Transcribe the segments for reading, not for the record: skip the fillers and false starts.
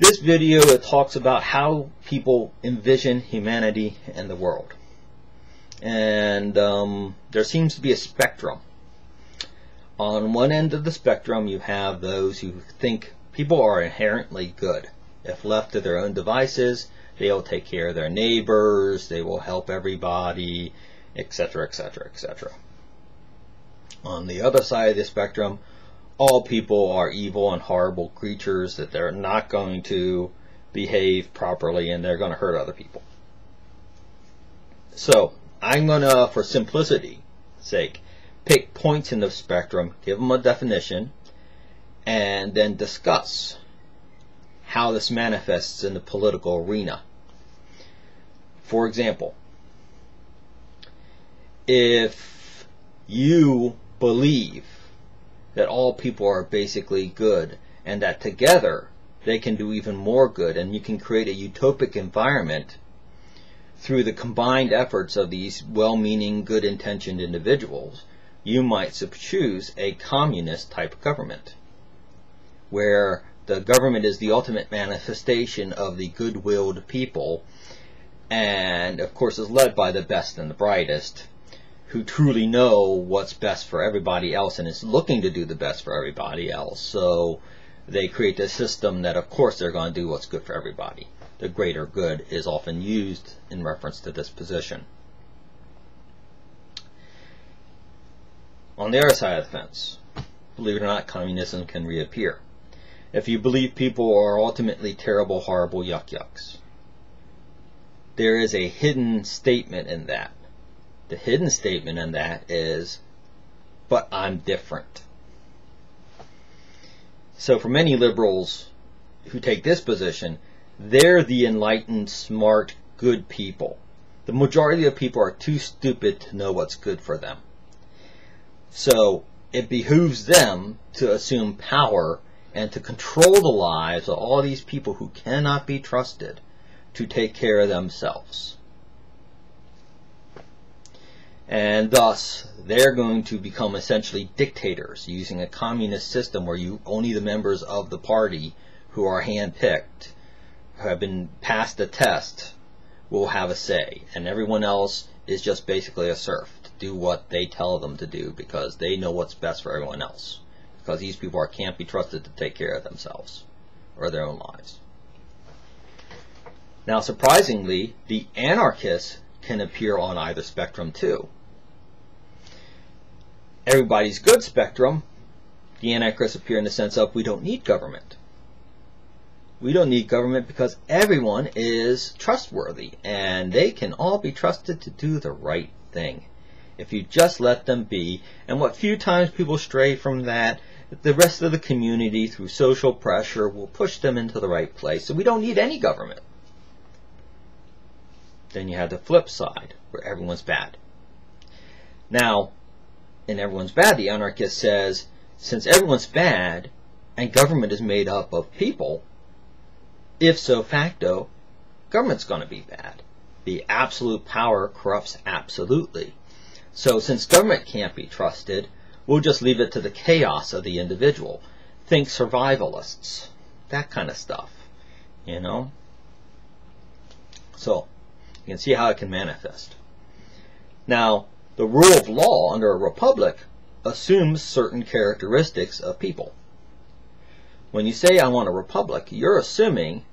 This video, it talks about how people envision humanity and the world. And there seems to be a spectrum. On one end of the spectrum, you have those who think people are inherently good. If left to their own devices, they'll take care of their neighbors, they will help everybody, etc., etc., etc. On the other side of the spectrum, all people are evil and horrible creatures, that they're not going to behave properly and they're going to hurt other people. So, I'm going to, for simplicity's sake, pick points in the spectrum, give them a definition, and then discuss how this manifests in the political arena. For example, if you believe that all people are basically good and that together they can do even more good, and you can create a utopic environment through the combined efforts of these well-meaning, good-intentioned individuals, you might choose a communist type of government, where the government is the ultimate manifestation of the good-willed people, and of course is led by the best and the brightest, who truly know what's best for everybody else and is looking to do the best for everybody else. So they create a system that of course they're going to do what's good for everybody. The greater good is often used in reference to this position. On the other side of the fence, believe it or not, communism can reappear. If you believe people are ultimately terrible, horrible yuck-yucks, there is a hidden statement in that. The hidden statement in that is, but I'm different. So for many liberals who take this position, they're the enlightened, smart, good people. The majority of people are too stupid to know what's good for them. So it behooves them to assume power and to control the lives of all these people who cannot be trusted to take care of themselves. And thus, they're going to become essentially dictators using a communist system where only the members of the party who are handpicked, who have been passed the test, will have a say. And everyone else is just basically a serf to do what they tell them to do because they know what's best for everyone else. Because these people can't be trusted to take care of themselves or their own lives. Now, surprisingly, the anarchists can appear on either spectrum too. Everybody's good spectrum, the anarchists appear in the sense of we don't need government. We don't need government because everyone is trustworthy and they can all be trusted to do the right thing if you just let them be. And what few times people stray from that, the rest of the community through social pressure will push them into the right place. So we don't need any government. Then you have the flip side where everyone's bad. Now, in everyone's bad, the anarchist says, since everyone's bad and government is made up of people, if so facto, government's going to be bad. The absolute power corrupts absolutely. So since government can't be trusted, we'll just leave it to the chaos of the individual. Think survivalists. That kind of stuff. You know? So, you can see how it can manifest. Now, the rule of law under a republic assumes certain characteristics of people. When you say I want a republic, you're assuming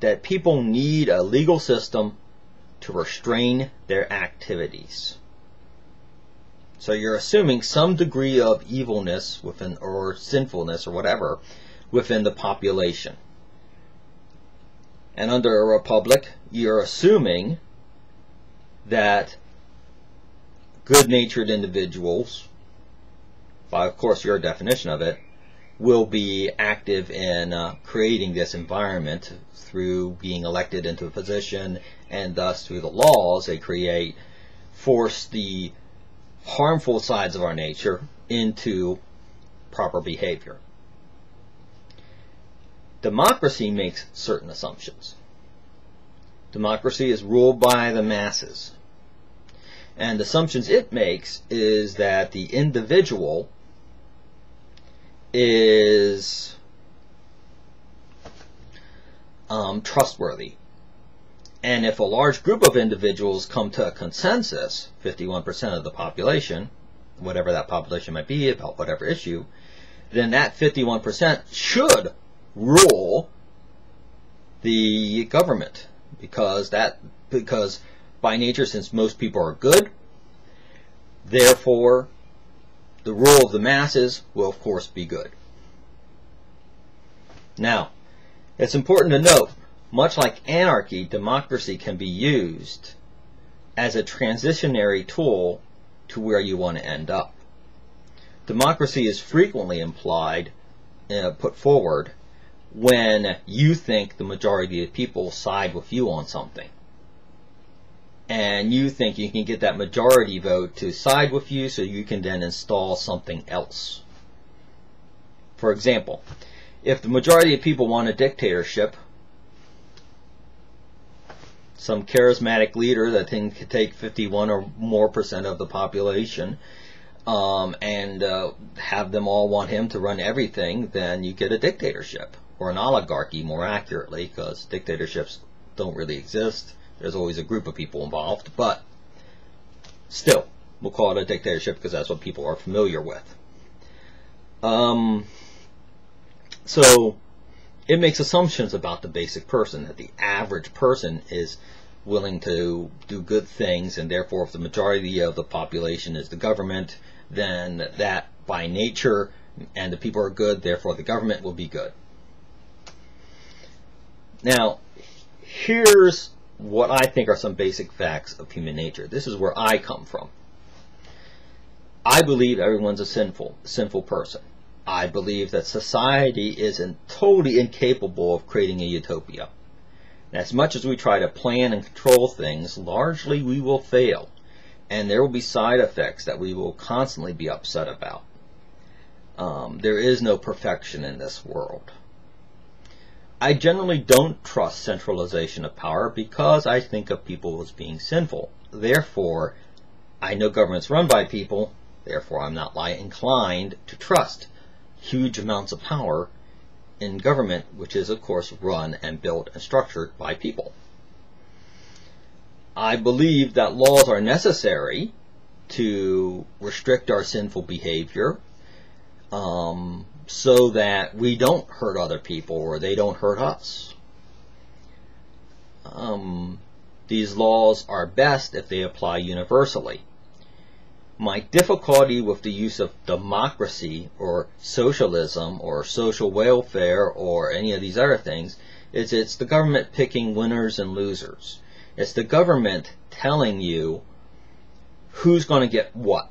that people need a legal system to restrain their activities. So you're assuming some degree of evilness within, or sinfulness or whatever within the population. And under a republic, you're assuming that good-natured individuals, by of course your definition of it, will be active in creating this environment through being elected into a position, and thus through the laws they create, force the harmful sides of our nature into proper behavior. Democracy makes certain assumptions. Democracy is ruled by the masses. And the assumptions it makes is that the individual is trustworthy. And if a large group of individuals come to a consensus, 51% of the population, whatever that population might be, about whatever issue, then that 51% should rule the government, because by nature, since most people are good, therefore the rule of the masses will of course be good. Now, it's important to note, much like anarchy, democracy can be used as a transitionary tool to where you want to end up. Democracy is frequently put forward when you think the majority of people side with you on something. And you think you can get that majority vote to side with you so you can then install something else. For example, if the majority of people want a dictatorship, some charismatic leader that can take 51 or more % of the population and have them all want him to run everything, then you get a dictatorship, or an oligarchy more accurately, because dictatorships don't really exist. There's always a group of people involved, but still, we'll call it a dictatorship because that's what people are familiar with. So it makes assumptions about the basic person, that the average person is willing to do good things, and therefore if the majority of the population is the government, then that by nature, and the people are good, therefore the government will be good. Now, here's what I think are some basic facts of human nature. This is where I come from. I believe everyone's a sinful person. I believe that society is totally incapable of creating a utopia. And as much as we try to plan and control things, largely we will fail. And there will be side effects that we will constantly be upset about. There is no perfection in this world. I generally don't trust centralization of power because I think of people as being sinful. Therefore, I know government's run by people, therefore I'm not inclined to trust huge amounts of power in government, which is of course run and built and structured by people. I believe that laws are necessary to restrict our sinful behavior, so that we don't hurt other people or they don't hurt us. These laws are best if they apply universally. My difficulty with the use of democracy or socialism or social welfare or any of these other things is it's the government picking winners and losers. It's the government telling you who's going to get what.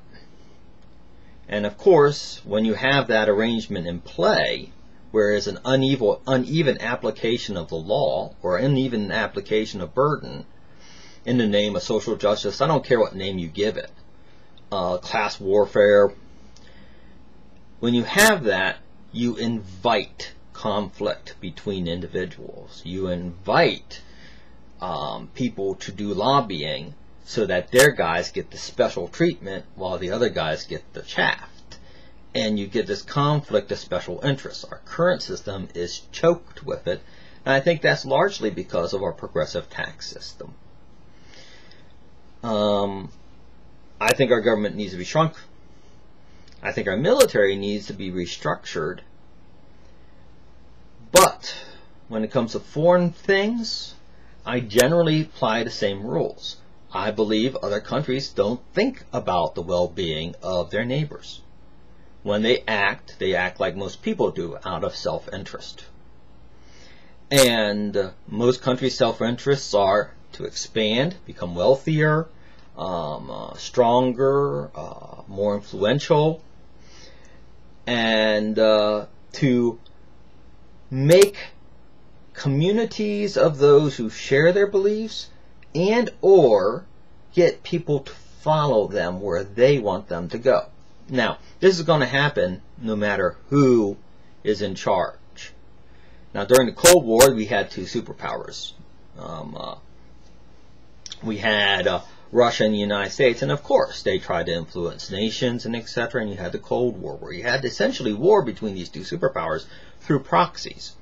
And of course, when you have that arrangement in play, whereas an uneven application of the law or uneven application of burden in the name of social justice, I don't care what name you give it, class warfare, when you have that, you invite conflict between individuals. You invite people to do lobbying so that their guys get the special treatment while the other guys get the shaft. And you get this conflict of special interests. Our current system is choked with it, and I think that's largely because of our progressive tax system. I think our government needs to be shrunk. I think our military needs to be restructured. But when it comes to foreign things, I generally apply the same rules. I believe other countries don't think about the well-being of their neighbors. When they act like most people do, out of self-interest. And most countries' self-interests are to expand, become wealthier, stronger, more influential, and to make communities of those who share their beliefs and or get people to follow them where they want them to go. Now, this is going to happen no matter who is in charge. Now, during the Cold War, we had two superpowers. We had Russia and the United States, and of course, they tried to influence nations and etc. And you had the Cold War, where you had essentially war between these two superpowers through proxies.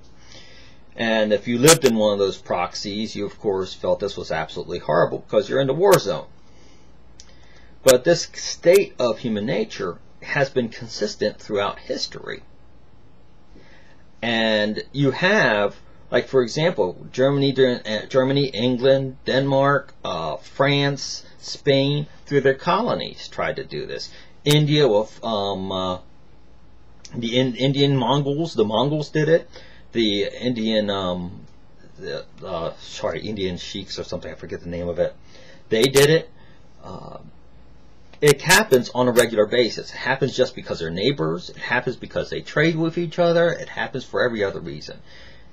And if you lived in one of those proxies, you of course felt this was absolutely horrible because you're in the war zone. But this state of human nature has been consistent throughout history. And you have, like for example, Germany, England, Denmark, France, Spain, through their colonies tried to do this. India with the Indian Mongols, the Mongols did it. The Indian, Indian sheiks or something, I forget the name of it. They did it. It happens on a regular basis. It happens just because they're neighbors. It happens because they trade with each other. It happens for every other reason.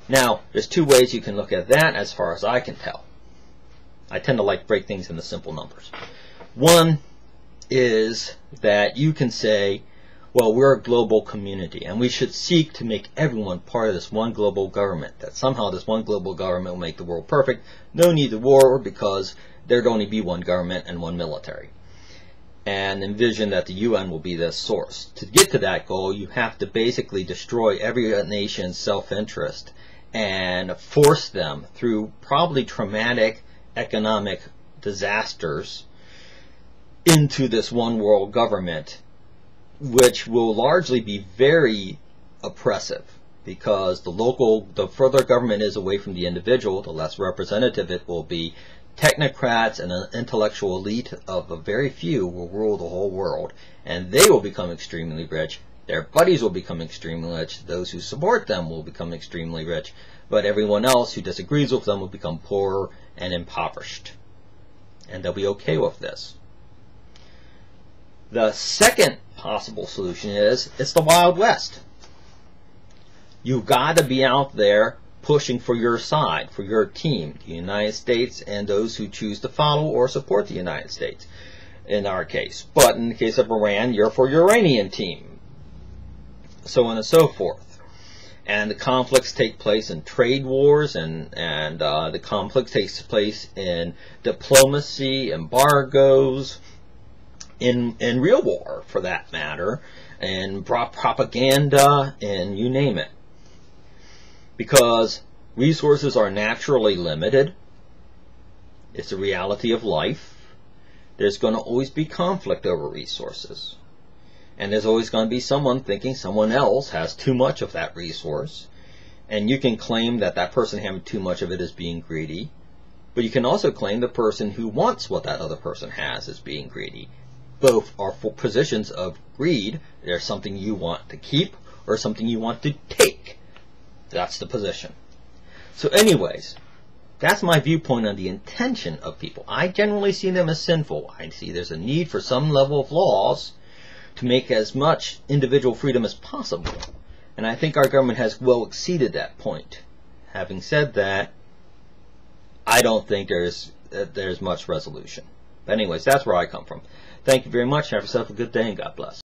Now, there's two ways you can look at that as far as I can tell. I tend to like break things into simple numbers. One is that you can say, well, we're a global community, and we should seek to make everyone part of this one global government, that somehow this one global government will make the world perfect. No need to war because there'd only be one government and one military. And envision that the UN will be the source. To get to that goal, you have to basically destroy every nation's self-interest and force them through probably traumatic economic disasters into this one world government, which will largely be very oppressive, because the further government is away from the individual, the less representative it will be. Technocrats and an intellectual elite of a very few will rule the whole world, and they will become extremely rich. Their buddies will become extremely rich. Those who support them will become extremely rich, but everyone else who disagrees with them will become poorer and impoverished. And they'll be okay with this. The second possible solution is, it's the Wild West. You've got to be out there pushing for your side, for your team, the United States and those who choose to follow or support the United States, in our case. But in the case of Iran, you're for your Iranian team, so on and so forth. And the conflicts take place in trade wars, and the conflict takes place in diplomacy, embargoes, in real war, for that matter, and propaganda, and you name it. Because resources are naturally limited. It's a reality of life. There's going to always be conflict over resources. And there's always going to be someone thinking someone else has too much of that resource. And you can claim that that person having too much of it is being greedy. But you can also claim the person who wants what that other person has is being greedy. Both are for positions of greed. There's something you want to keep or something you want to take. That's the position. So anyways, that's my viewpoint on the intention of people. I generally see them as sinful. I see there's a need for some level of laws to make as much individual freedom as possible. And I think our government has well exceeded that point. Having said that, I don't think there's much resolution. But anyways, that's where I come from. Thank you very much. Have yourself a good day, and God bless.